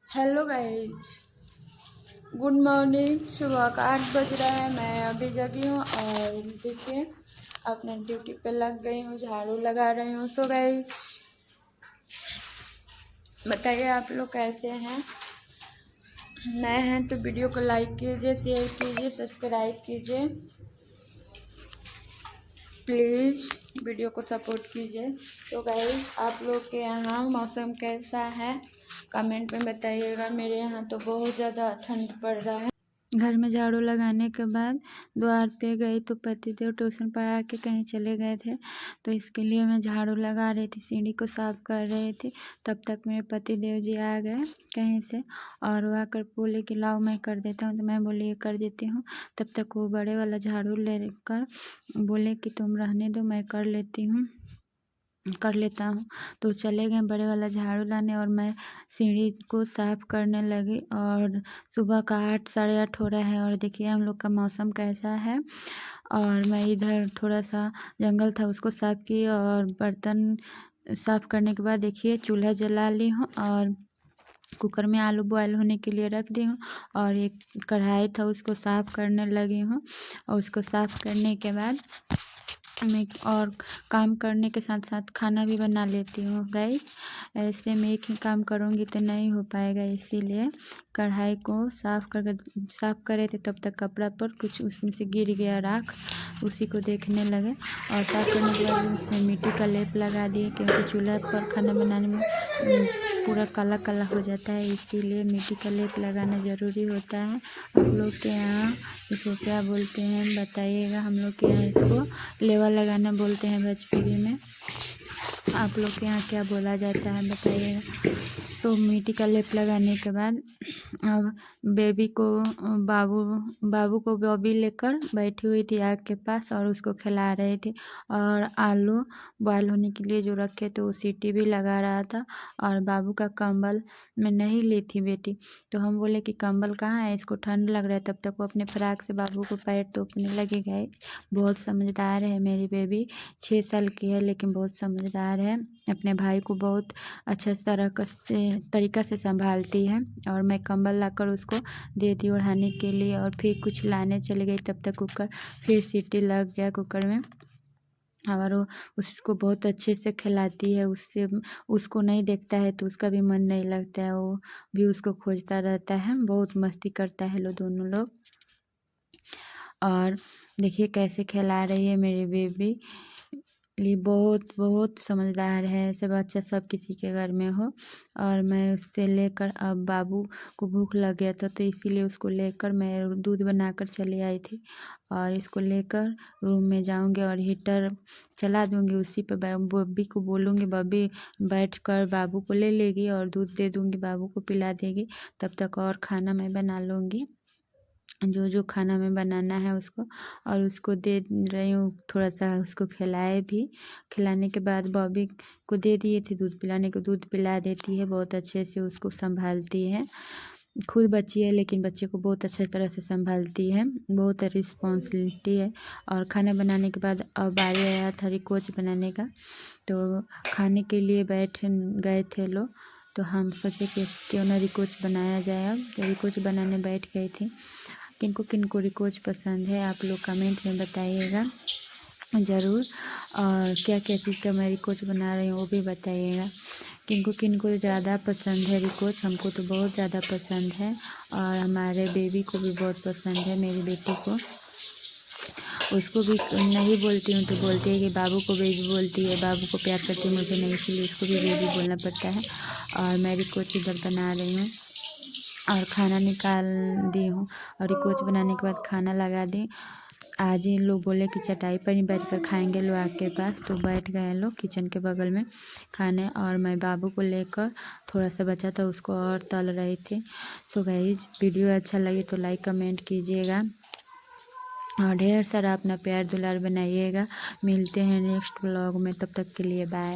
Hello guys, good morning. सुबह का 8 बज रहा है। मैं अभी जगी हूँ और देखिए अपने ड्यूटी पे लग गई हूँ, झाड़ू लगा रही हूँ। तो गाइज बताइए आप लोग कैसे हैं। नए हैं तो वीडियो को लाइक कीजिए, शेयर कीजिए, सब्सक्राइब कीजिए, प्लीज़ वीडियो को सपोर्ट कीजिए। तो गाइज आप लोग के यहाँ मौसम कैसा है कमेंट में बताइएगा। मेरे यहाँ तो बहुत ज़्यादा ठंड पड़ रहा है। घर में झाड़ू लगाने के बाद द्वार पे गई तो पतिदेव ट्यूशन पढ़ा के कहीं चले गए थे, तो इसके लिए मैं झाड़ू लगा रही थी, सीढ़ी को साफ कर रही थी। तब तक मेरे पतिदेव जी आ गए कहीं से और वो आकर बोले कि लाओ मैं कर देता हूँ। तो मैं बोली ये कर देती हूँ। तब तक वो बड़े वाला झाड़ू लेकर बोले कि तुम रहने दो, मैं कर लेता हूँ। तो चले गए बड़े वाला झाड़ू लाने और मैं सीढ़ी को साफ़ करने लगी। और सुबह का 8 साढ़े 8 हो रहा है और देखिए हम लोग का मौसम कैसा है। और मैं इधर थोड़ा सा जंगल था उसको साफ़ की और बर्तन साफ़ करने के बाद देखिए चूल्हा जला ली हूँ और कुकर में आलू बॉयल होने के लिए रख दी हूँ। और एक कढ़ाई था उसको साफ़ करने लगी हूँ और उसको साफ़ करने के बाद मैं और काम करने के साथ साथ खाना भी बना लेती हूँ गाइज। ऐसे में एक ही काम करूँगी तो नहीं हो पाएगा, इसीलिए कढ़ाई को साफ़ करे थे। तब तक कपड़ा पर कुछ उसमें से गिर गया राख, उसी को देखने लगे और साफ़ करने के बाद उसमें मिट्टी का लेप लगा दिए, क्योंकि चूल्हा पर खाना बनाने में पूरा काला काला हो जाता है, इसीलिए मिट्टी का लेप लगाना ज़रूरी होता है। आप लोग के यहाँ इसको क्या बोलते हैं बताइएगा। हम लोग के यहाँ इसको लेवा लगाना बोलते हैं भोजपुरी में। आप लोग के यहाँ क्या बोला जाता है बताइएगा। तो मिट्टी का लेप लगाने के बाद अब बेबी को बाबू को बॉबी लेकर बैठी हुई थी आग के पास और उसको खिला रही थी। और आलू बॉयल होने के लिए जो रखे थे वो सीटी भी लगा रहा था। और बाबू का कंबल मैं नहीं ली थी बेटी, तो हम बोले कि कंबल कहाँ है, इसको ठंड लग रहा है। तब तक वो अपने फ्राक से बाबू को पैर तोपने लगी गई। बहुत समझदार है मेरी बेबी, 6 साल की है लेकिन बहुत समझदार है। अपने भाई को बहुत अच्छा तरीक़ा से संभालती है। और मैं कंबल लाकर उसको दे दी ओढ़ाने के लिए और फिर कुछ लाने चली गई। तब तक कुकर फिर सीटी लग गया कुकर में और वो उसको बहुत अच्छे से खिलाती है। उसको नहीं देखता है तो उसका भी मन नहीं लगता है, वो भी उसको खोजता रहता है। बहुत मस्ती करता है दोनों लोग। और देखिए कैसे खिला रही है मेरी बेबी, लिए बहुत बहुत समझदार है। ऐसे बच्चा सब किसी के घर में हो। और मैं उससे लेकर अब बाबू को भूख लग गया था तो इसीलिए उसको लेकर मैं दूध बनाकर चली आई थी। और इसको लेकर रूम में जाऊंगी और हीटर चला दूंगी, उसी पे बब्बी को बोलूँगी बब्बी बैठ कर बाबू को ले लेगी और दूध दे दूंगी, बाबू को पिला देगी। तब तक और खाना मैं बना लूँगी, जो खाना में बनाना है उसको। और उसको दे रही हूँ, थोड़ा सा उसको खिलाए भी। खिलाने के बाद बॉबी को दे दिए थे दूध पिलाने को, दूध पिला देती है, बहुत अच्छे से उसको संभालती है। खुद बच्ची है लेकिन बच्चे को बहुत अच्छे तरह से संभालती है, बहुत रिस्पॉन्सिबिलिटी है। और खाना बनाने के बाद अब बारी आया था रिकोच बनाने का, तो खाने के लिए बैठ गए थे लोग, तो हम सोचे कि क्यों ना रिकोच बनाया जाए। अब तो रिकोच बनाने बैठ गई थी। किनको किनको रिकोच पसंद है आप लोग कमेंट में बताइएगा ज़रूर। और क्या क्या चीज़ का मैं रिकोच बना रही हूँ वो भी बताइएगा। किनको किनको ज़्यादा पसंद है रिकोच, हमको तो बहुत ज़्यादा पसंद है और हमारे बेबी को भी बहुत पसंद है, मेरी बेटी को। उसको भी नहीं बोलती हूँ तो बोलती है कि बाबू को बेबी बोलती है, बाबू को प्यार करती है, मुझे नहीं, इसलिए उसको भी बेबी बोलना पड़ता है। और मैं रिकोच इधर बना रही हूँ और खाना निकाल दी हूँ। और रिकोच बनाने के बाद खाना लगा दी। आज इन लोग बोले कि चटाई पर ही बैठकर खाएंगे लोग आग के पास, तो बैठ गए लोग किचन के बगल में खाने। और मैं बाबू को लेकर थोड़ा सा बचा था उसको और तल रही थी। तो गाइस वीडियो अच्छा लगे तो लाइक कमेंट कीजिएगा और ढेर सारा अपना प्यार दुलार बनाइएगा। मिलते हैं नेक्स्ट ब्लॉग में, तब तक के लिए बाय।